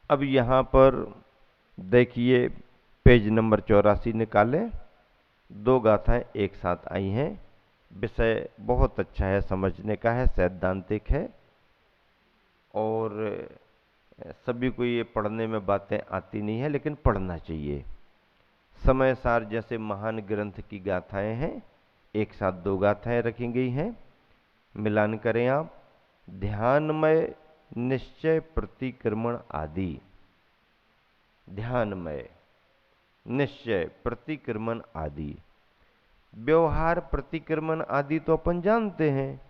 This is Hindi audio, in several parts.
अब यहाँ पर देखिए पेज नंबर 84 निकालें। दो गाथाएं एक साथ आई हैं। विषय बहुत अच्छा है, समझने का है, सैद्धांतिक है और सभी को ये पढ़ने में बातें आती नहीं है, लेकिन पढ़ना चाहिए। समय सार जैसे महान ग्रंथ की गाथाएं हैं, एक साथ दो गाथाएं रखी गई हैं। मिलान करें आप। ध्यानमय निश्चय प्रतिक्रमण आदि। ध्यानमय निश्चय प्रतिक्रमण आदि। व्यवहार प्रतिक्रमण आदि तो अपन जानते हैं,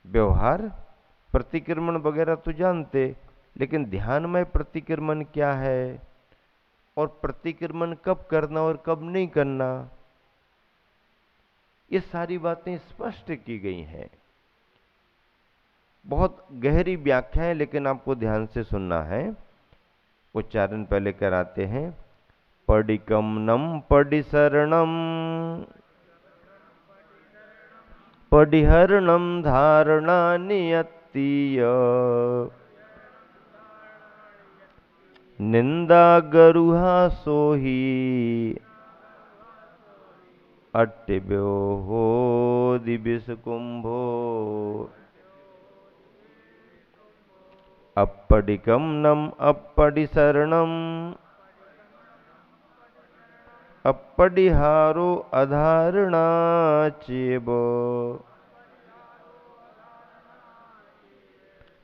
व्यवहार प्रतिक्रमण वगैरह तो जानते, लेकिन ध्यानमय प्रतिक्रमण क्या है और प्रतिक्रमण कब करना और कब नहीं करना, ये सारी बातें स्पष्ट की गई हैं। बहुत गहरी व्याख्या है, लेकिन आपको ध्यान से सुनना है। उच्चारण पहले कराते हैं। पडिकमनम पडिशरणम पडिहरणम धारणा नियत्तीय निंदा गरुहा सोही अट्टिव्यो हो दिविस कुंभो अपडिकमनम अपडिशरणम अपडिहारो अधारणा चेव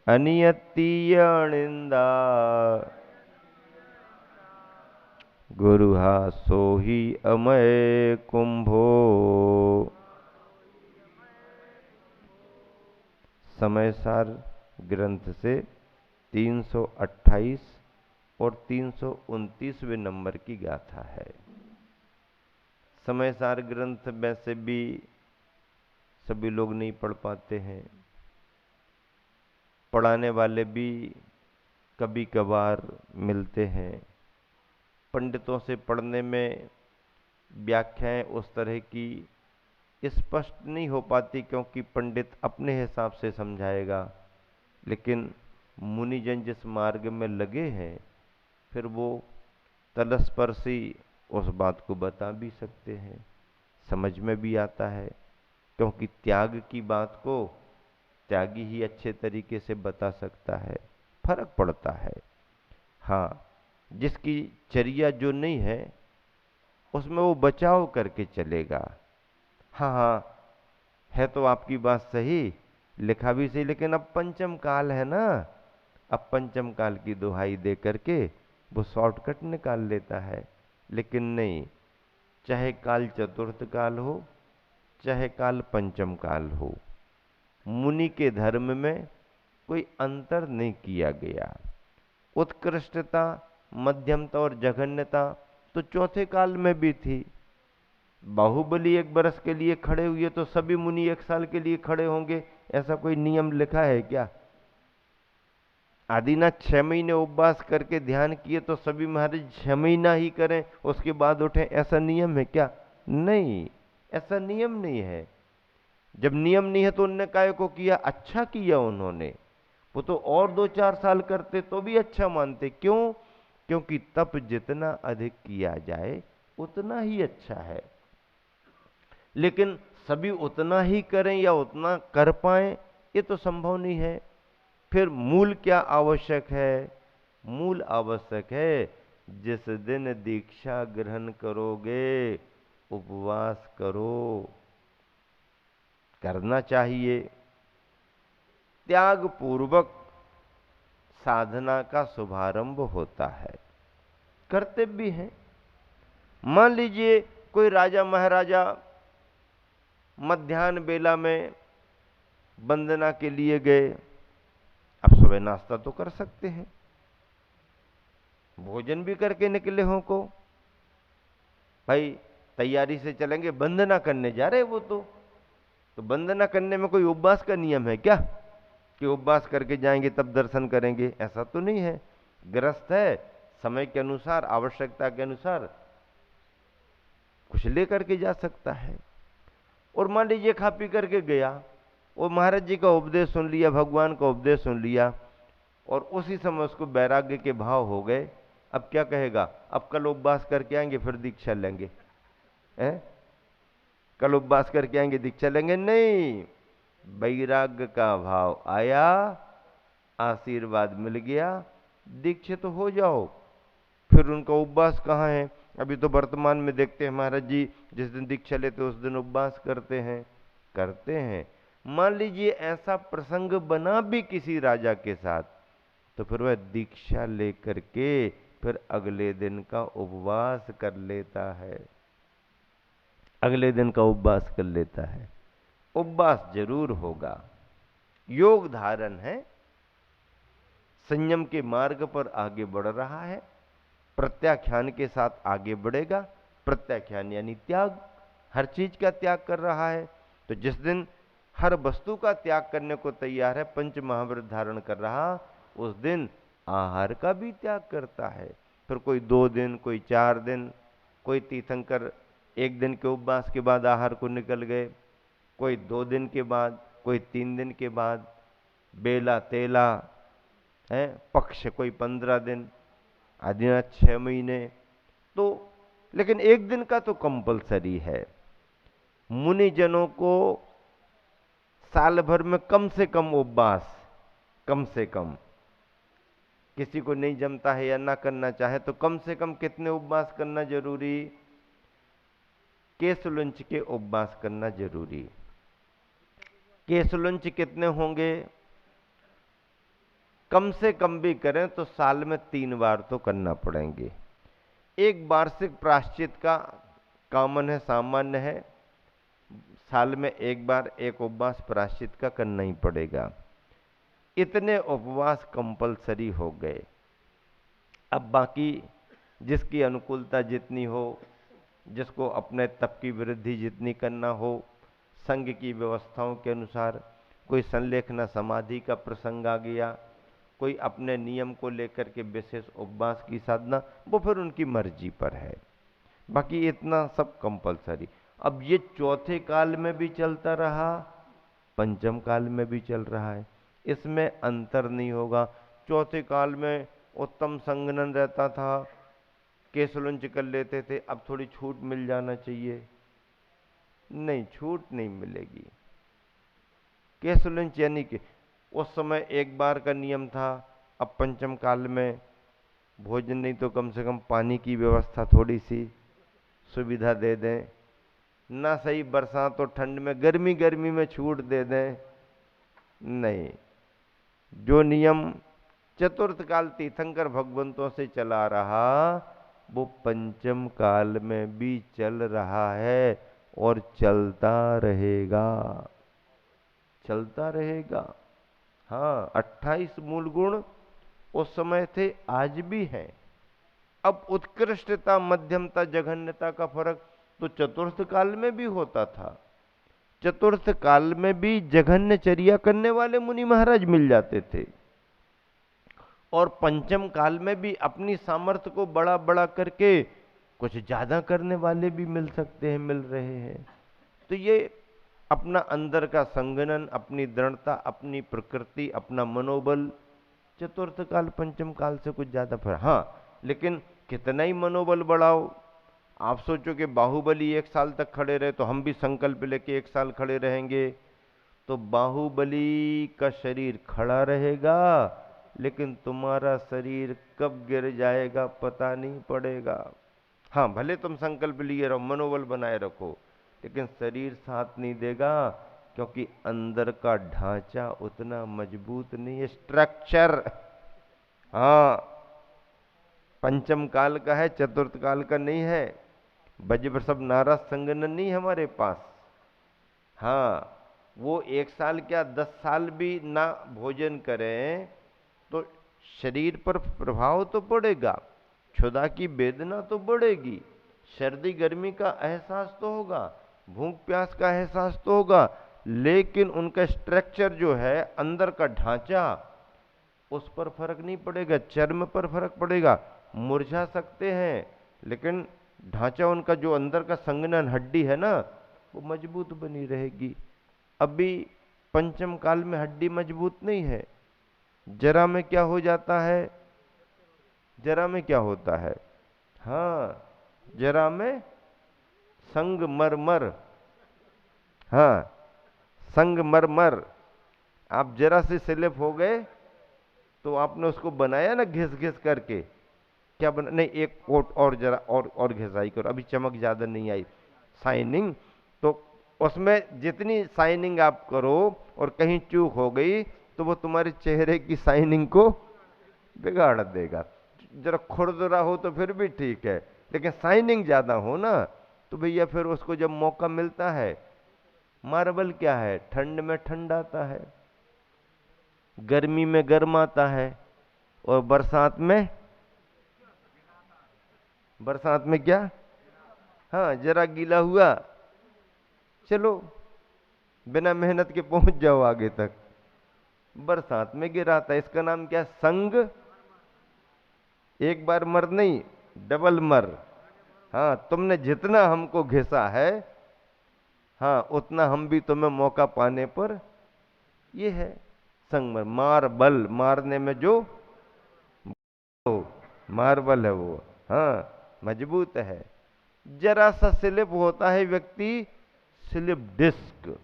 अनियत्तीय निंदा गुरुहा सोही अमय कुंभो। समय सार ग्रंथ से 328 और 329वें नंबर की गाथा है। समय सार ग्रंथ वैसे भी सभी लोग नहीं पढ़ पाते हैं, पढ़ाने वाले भी कभी कभार मिलते हैं। पंडितों से पढ़ने में व्याख्याएं उस तरह की स्पष्ट नहीं हो पाती, क्योंकि पंडित अपने हिसाब से समझाएगा, लेकिन मुनिजन जिस मार्ग में लगे हैं फिर वो तलस्पर्शी उस बात को बता भी सकते हैं, समझ में भी आता है, क्योंकि त्याग की बात को त्यागी ही अच्छे तरीके से बता सकता है। फर्क पड़ता है। हाँ, जिसकी चर्या जो नहीं है उसमें वो बचाव करके चलेगा। हाँ हाँ, है तो आपकी बात सही, लिखा भी सही, लेकिन अब पंचम काल है ना, अब पंचम काल की दुहाई दे करके वो शॉर्टकट निकाल लेता है। लेकिन नहीं, चाहे काल चतुर्थ काल हो चाहे काल पंचम काल हो, मुनि के धर्म में कोई अंतर नहीं किया गया। उत्कृष्टता, मध्यमता और जघन्यता तो चौथे काल में भी थी। बाहुबली 1 बरस के लिए खड़े हुए तो सभी मुनि 1 साल के लिए खड़े होंगे, ऐसा कोई नियम लिखा है क्या? आदिनाथ 6 महीने उपवास करके ध्यान किए तो सभी महाराज 6 महीना ही करें उसके बाद उठें, ऐसा नियम है क्या? नहीं, ऐसा नियम नहीं है। जब नियम नहीं है तो उनने काय को किया? अच्छा किया उन्होंने। वो तो और 2-4 साल करते तो भी अच्छा मानते। क्यों? क्योंकि तप जितना अधिक किया जाए उतना ही अच्छा है। लेकिन सभी उतना ही करें या उतना कर पाए, ये तो संभव नहीं है। फिर मूल क्या आवश्यक है? मूल आवश्यक है जिस दिन दीक्षा ग्रहण करोगे उपवास करो, करना चाहिए। त्याग पूर्वक साधना का शुभारंभ होता है। करते भी हैं। मान लीजिए कोई राजा महाराजा मध्याह्न बेला में वंदना के लिए गए, अब सुबह नाश्ता तो कर सकते हैं, भोजन भी करके निकले हों को, भाई तैयारी से चलेंगे, वंदना करने जा रहे वो तो वंदना करने में कोई उपवास का नियम है क्या कि उपवास करके जाएंगे तब दर्शन करेंगे? ऐसा तो नहीं है। ग्रस्त है, समय के अनुसार आवश्यकता के अनुसार कुछ लेकर के जा सकता है। और मान लीजिए खा पी करके गया, वो महाराज जी का उपदेश सुन लिया, भगवान का उपदेश सुन लिया, और उसी समय उसको वैराग्य के भाव हो गए, अब क्या कहेगा, अब कल उपवास करके आएंगे फिर दीक्षा लेंगे, हैं? कल उपवास करके आएंगे दीक्षा लेंगे? नहीं, वैराग्य का भाव आया, आशीर्वाद मिल गया, दीक्षित तो हो जाओ। फिर उनका उपवास कहाँ है? अभी तो वर्तमान में देखते हैं महाराज जी जिस दिन दीक्षा लेते उस दिन उपवास करते हैं, करते हैं। मान लीजिए ऐसा प्रसंग बना भी किसी राजा के साथ, तो फिर वह दीक्षा लेकर के फिर अगले दिन का उपवास कर लेता है, अगले दिन का उपवास कर लेता है। उपवास जरूर होगा, योग धारण है, संयम के मार्ग पर आगे बढ़ रहा है, प्रत्याख्यान के साथ आगे बढ़ेगा। प्रत्याख्यान यानी त्याग, हर चीज का त्याग कर रहा है। तो जिस दिन हर वस्तु का त्याग करने को तैयार है, पंच महाव्रत धारण कर रहा, उस दिन आहार का भी त्याग करता है। फिर कोई 2 दिन, कोई 4 दिन, कोई तीर्थंकर 1 दिन के उपवास के बाद आहार को निकल गए, कोई 2 दिन के बाद, कोई 3 दिन के बाद, बेला तेला है, पक्ष कोई 15 दिन, आदिना 6 महीने। तो लेकिन 1 दिन का तो कंपलसरी है। मुनिजनों को साल भर में कम से कम उपवास, कम से कम, किसी को नहीं जमता है या ना करना चाहे तो कम से कम कितने उपवास करना जरूरी? केसलुंच के उपवास करना जरूरी। केसलुंच कितने होंगे? कम से कम भी करें तो साल में 3 बार तो करना पड़ेंगे। एक वार्षिक प्रायश्चित का कॉमन है, सामान्य है, साल में 1 बार एक उपवास प्रायश्चित का करना ही पड़ेगा। इतने उपवास कंपलसरी हो गए। अब बाकी जिसकी अनुकूलता जितनी हो, जिसको अपने तप की वृद्धि जितनी करना हो, संघ की व्यवस्थाओं के अनुसार, कोई संलेखना समाधि का प्रसंग आ गया, कोई अपने नियम को लेकर के विशेष उपवास की साधना, वो फिर उनकी मर्जी पर है। बाकी इतना सब कंपलसरी। अब ये चौथे काल में भी चलता रहा, पंचम काल में भी चल रहा है, इसमें अंतर नहीं होगा। चौथे काल में उत्तम संगनन रहता था, केसलुंच कर लेते थे, अब थोड़ी छूट मिल जाना चाहिए, नहीं, छूट नहीं मिलेगी। केसलुंच यानी कि उस समय 1 बार का नियम था, अब पंचम काल में भोजन नहीं तो कम से कम पानी की व्यवस्था थोड़ी सी सुविधा दे दें, ना सही बरसात और ठंड में, गर्मी गर्मी में छूट दे दें, नहीं। जो नियम चतुर्थ काल तीर्थंकर भगवंतों से चला रहा, वो पंचम काल में भी चल रहा है और चलता रहेगा, चलता रहेगा। हाँ, 28 मूल गुण उस समय थे, आज भी हैं। अब उत्कृष्टता, मध्यमता, जघन्यता का फर्क तो चतुर्थ काल में भी होता था। चतुर्थ काल में भी जघन्यचर्या करने वाले मुनि महाराज मिल जाते थे, और पंचम काल में भी अपनी सामर्थ्य को बड़ा बड़ा करके कुछ ज्यादा करने वाले भी मिल सकते हैं, मिल रहे हैं। तो ये अपना अंदर का संगनन, अपनी दृढ़ता, अपनी प्रकृति, अपना मनोबल, चतुर्थ काल पंचम काल से कुछ ज्यादा फर्क। हाँ, लेकिन कितना ही मनोबल बढ़ाओ, आप सोचो कि बाहुबली 1 साल तक खड़े रहे तो हम भी संकल्प लेके 1 साल खड़े रहेंगे, तो बाहुबली का शरीर खड़ा रहेगा, लेकिन तुम्हारा शरीर कब गिर जाएगा पता नहीं पड़ेगा। हाँ, भले तुम संकल्प लिए रहो, मनोबल बनाए रखो, लेकिन शरीर साथ नहीं देगा, क्योंकि अंदर का ढांचा उतना मजबूत नहीं है, स्ट्रक्चर। हाँ, पंचम काल का है, चतुर्थ काल का नहीं है। बज्र सब नाराज संगनन नहीं हमारे पास। हाँ, वो 1 साल क्या 10 साल भी ना भोजन करें तो शरीर पर प्रभाव तो पड़ेगा, क्षुधा की वेदना तो बढ़ेगी, सर्दी गर्मी का एहसास तो होगा, भूख प्यास का एहसास तो होगा, लेकिन उनका स्ट्रक्चर जो है, अंदर का ढांचा, उस पर फर्क नहीं पड़ेगा। चर्म पर फर्क पड़ेगा, मुरझा सकते हैं, लेकिन ढांचा उनका जो अंदर का संगनन हड्डी है ना, वो मजबूत बनी रहेगी। अभी पंचम काल में हड्डी मजबूत नहीं है, जरा में क्या हो जाता है? जरा में क्या होता है? हाँ, जरा में संगमरमर। हाँ, संगमरमर। आप जरा से स्लिप हो गए तो आपने उसको बनाया ना घिस घिस करके। क्या बना? नहीं, एक कोट और जरा और घिसाई करो, अभी चमक ज्यादा नहीं आई, शाइनिंग। तो उसमें जितनी शाइनिंग आप करो और कहीं चूक हो गई तो वो तुम्हारे चेहरे की शाइनिंग को बिगाड़ देगा। जरा खुरदरा हो तो फिर भी ठीक है, लेकिन शाइनिंग ज्यादा हो ना तो भैया फिर उसको जब मौका मिलता है, मार्बल क्या है, ठंड में ठंडाता है, गर्मी में गर्माता है, और बरसात में क्या? हाँ, जरा गीला हुआ, चलो बिना मेहनत के पहुंच जाओ आगे तक। बरसात में गिराता है, इसका नाम क्या? संग। एक बार मर नहीं, डबल मर। हाँ, तुमने जितना हमको घिसा है, हाँ, उतना हम भी तुम्हें मौका पाने पर, ये है संगमर। मार्बल, मारने में जो मार्बल है वो, हाँ, मजबूत है। जरा सा स्लिप होता है व्यक्ति, स्लिप डिस्क।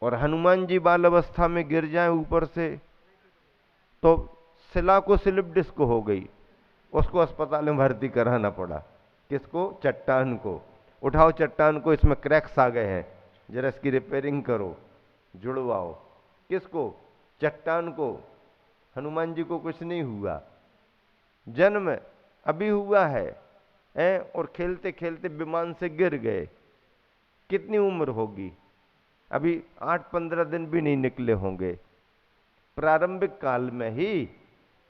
और हनुमान जी बाल अवस्था में गिर जाए ऊपर से तो शिला को स्लिप डिस्क हो गई, उसको अस्पताल में भर्ती कराना पड़ा। किसको? चट्टान को। उठाओ चट्टान को, इसमें क्रैक्स आ गए हैं, जरा इसकी रिपेयरिंग करो, जुड़वाओ। किसको? चट्टान को। हनुमान जी को कुछ नहीं हुआ, जन्म अभी हुआ है, और खेलते खेलते विमान से गिर गए। कितनी उम्र होगी? अभी 8-15 दिन भी नहीं निकले होंगे। प्रारंभिक काल में ही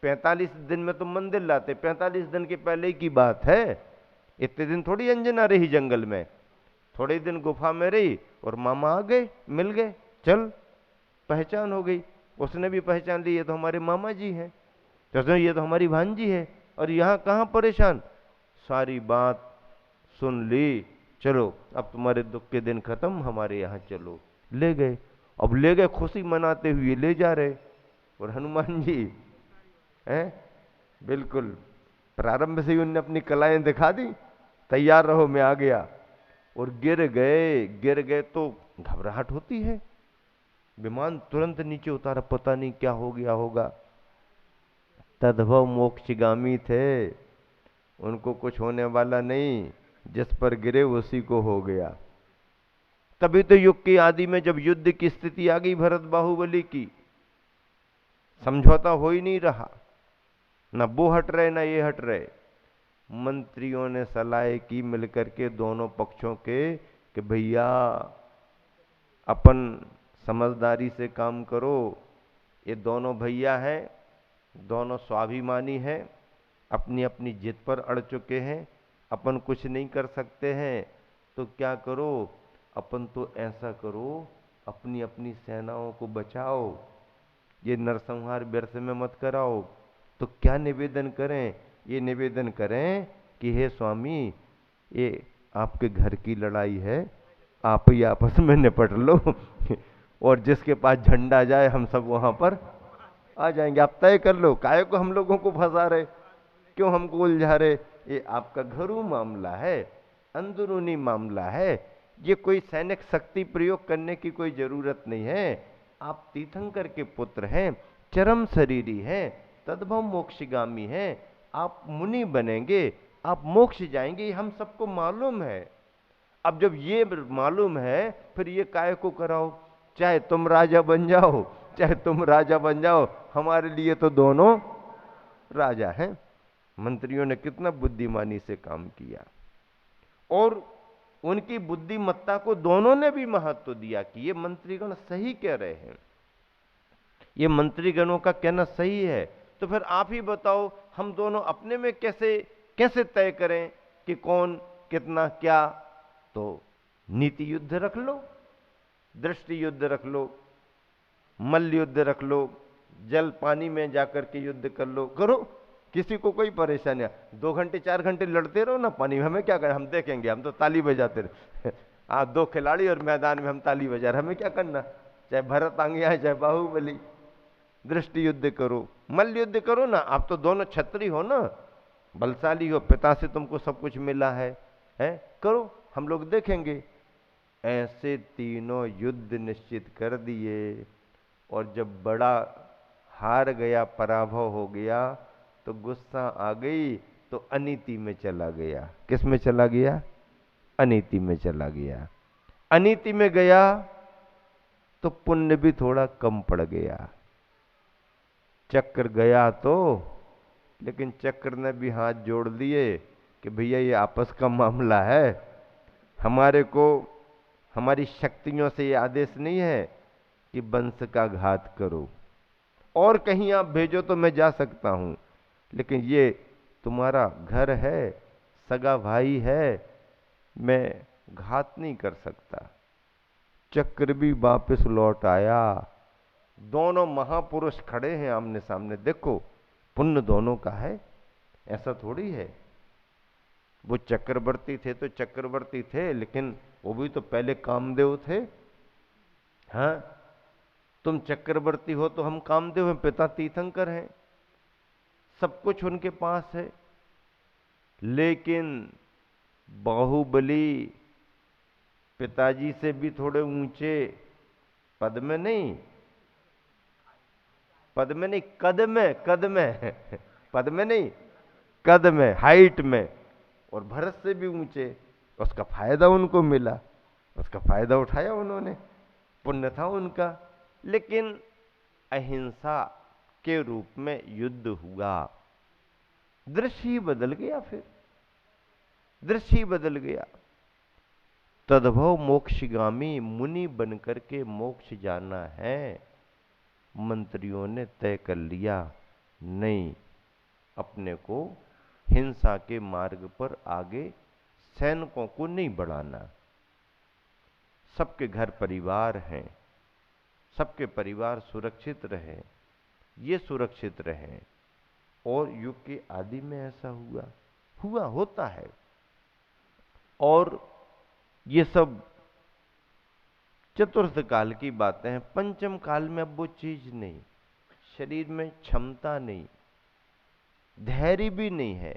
45 दिन में तो मंदिर लाते, 45 दिन के पहले की बात है। इतने दिन थोड़ी अंजना रही जंगल में, थोड़े दिन गुफा में रही और मामा आ गए, मिल गए, चल पहचान हो गई। उसने भी पहचान ली, ये तो हमारे मामा जी हैं, तो ये तो हमारी भांजी है, और यहाँ कहाँ परेशान। सारी बात सुन ली, चलो अब तुम्हारे दुख के दिन खत्म, हमारे यहाँ चलो। ले गए। अब ले गए, खुशी मनाते हुए ले जा रहे, और हनुमान जी हैं बिल्कुल प्रारंभ से ही उनने अपनी कलाएं दिखा दी, तैयार रहो मैं आ गया। और गिर गए, गिर गए तो घबराहट होती है। विमान तुरंत नीचे उतारा, पता नहीं क्या हो गया होगा। तद्भव मोक्षगामी थे, उनको कुछ होने वाला नहीं, जिस पर गिरे उसी को हो गया। तभी तो युग की आदि में जब युद्ध की स्थिति आ गई भरत बाहुबली की, समझौता हो ही नहीं रहा, ना वो हट रहे ना ये हट रहे। मंत्रियों ने सलाह की मिलकर के दोनों पक्षों के कि भैया अपन समझदारी से काम करो, ये दोनों भैया हैं, दोनों स्वाभिमानी हैं, अपनी अपनी जिद पर अड़ चुके हैं, अपन कुछ नहीं कर सकते हैं, तो क्या करो, अपन तो ऐसा करो, अपनी अपनी सेनाओं को बचाओ, ये नरसंहार व्यर्थ में मत कराओ। तो क्या निवेदन करें? ये निवेदन करें कि हे स्वामी, ये आपके घर की लड़ाई है, आप ही आपस में निपट लो और जिसके पास झंडा जाए हम सब वहां पर आ जाएंगे। आप तय कर लो, काहे को हम लोगों को फंसा रहे, क्यों हमको उलझा रहे। ये आपका घरू मामला है, अंदरूनी मामला है, ये कोई सैनिक शक्ति प्रयोग करने की कोई जरूरत नहीं है। आप तीर्थंकर के पुत्र हैं, चरम शरीरी हैं, तद्भव मोक्षगामी हैं, आप मुनि बनेंगे, आप मोक्ष जाएंगे, हम सबको मालूम है। अब जब ये मालूम है फिर ये काय को कराओ, चाहे तुम राजा बन जाओ चाहे तुम राजा बन जाओ, हमारे लिए तो दोनों राजा हैं। मंत्रियों ने कितना बुद्धिमानी से काम किया, और उनकी बुद्धिमत्ता को दोनों ने भी महत्व दिया कि ये मंत्रीगण सही कह रहे हैं, ये मंत्रीगणों का कहना सही है। तो फिर आप ही बताओ, हम दोनों अपने में कैसे कैसे तय करें कि कौन कितना क्या। तो नीति युद्ध रख लो, दृष्टि युद्ध रख लो, मल्ल युद्ध रख लो, जल पानी में जाकर के युद्ध कर लो, करो, किसी को कोई परेशानी। 2 घंटे 4 घंटे लड़ते रहो ना पानी में, हमें क्या करें, हम देखेंगे, हम तो ताली बजाते रहे आप 2 खिलाड़ी और मैदान में हम ताली बजा रहे, हमें क्या करना, चाहे भरत आगे आए चाहे बाहुबली। दृष्टि युद्ध करो, मल्ल युद्ध करो ना। आप तो दोनों क्षत्रिय हो ना, बलशाली हो, पिता से तुमको सब कुछ मिला है, करो, हम लोग देखेंगे। ऐसे तीनों युद्ध निश्चित कर दिए। और जब बड़ा हार गया, पराभव हो गया, तो गुस्सा आ गई, तो अनीति में चला गया। किस में चला गया? अनीति में चला गया। अनीति में गया तो पुण्य भी थोड़ा कम पड़ गया। चक्र गया तो, लेकिन चक्र ने भी हाथ जोड़ दिए कि भैया ये आपस का मामला है, हमारे को हमारी शक्तियों से ये आदेश नहीं है कि वंश का घात करो, और कहीं आप भेजो तो मैं जा सकता हूं, लेकिन ये तुम्हारा घर है, सगा भाई है, मैं घात नहीं कर सकता। चक्र भी वापस लौट आया। दोनों महापुरुष खड़े हैं आमने सामने, देखो पुण्य दोनों का है, ऐसा थोड़ी है। वो चक्रवर्ती थे तो चक्रवर्ती थे, लेकिन वो भी तो पहले कामदेव थे। हाँ, तुम चक्रवर्ती हो तो हम कामदेव हैं, पिता तीर्थंकर हैं, सब कुछ उनके पास है। लेकिन बाहुबली पिताजी से भी थोड़े ऊंचे, पद में नहीं, पद में नहीं, कद में, कद में पद में नहीं, कद में, हाइट में, और भरत से भी ऊंचे। उसका फायदा उनको मिला, उसका फायदा उठाया उन्होंने, पुण्य था उनका। लेकिन अहिंसा के रूप में युद्ध हुआ, दृश्य ही बदल गया, फिर दृश्य ही बदल गया। तद्भव मोक्षगामी, मुनि बनकर के मोक्ष जाना है, मंत्रियों ने तय कर लिया। नहीं, अपने को हिंसा के मार्ग पर आगे सैनिकों को नहीं बढ़ाना। सबके घर परिवार हैं, सबके परिवार सुरक्षित रहे, ये सुरक्षित रहे। और युग के आदि में ऐसा हुआ होता है। और ये सब चतुर्थ काल की बातें हैं। पंचम काल में अब वो चीज नहीं, शरीर में क्षमता नहीं, धैर्य भी नहीं है,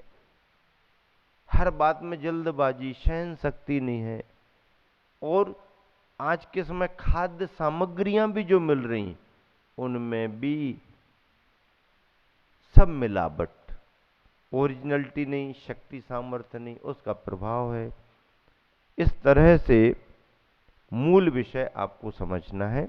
हर बात में जल्दबाजी, सहन शक्ति नहीं है। और आज के समय खाद्य सामग्रियां भी जो मिल रही, उनमें भी सब मिलावट, ओरिजिनलिटी नहीं, शक्ति सामर्थ्य नहीं, उसका प्रभाव है। इस तरह से मूल विषय आपको समझना है।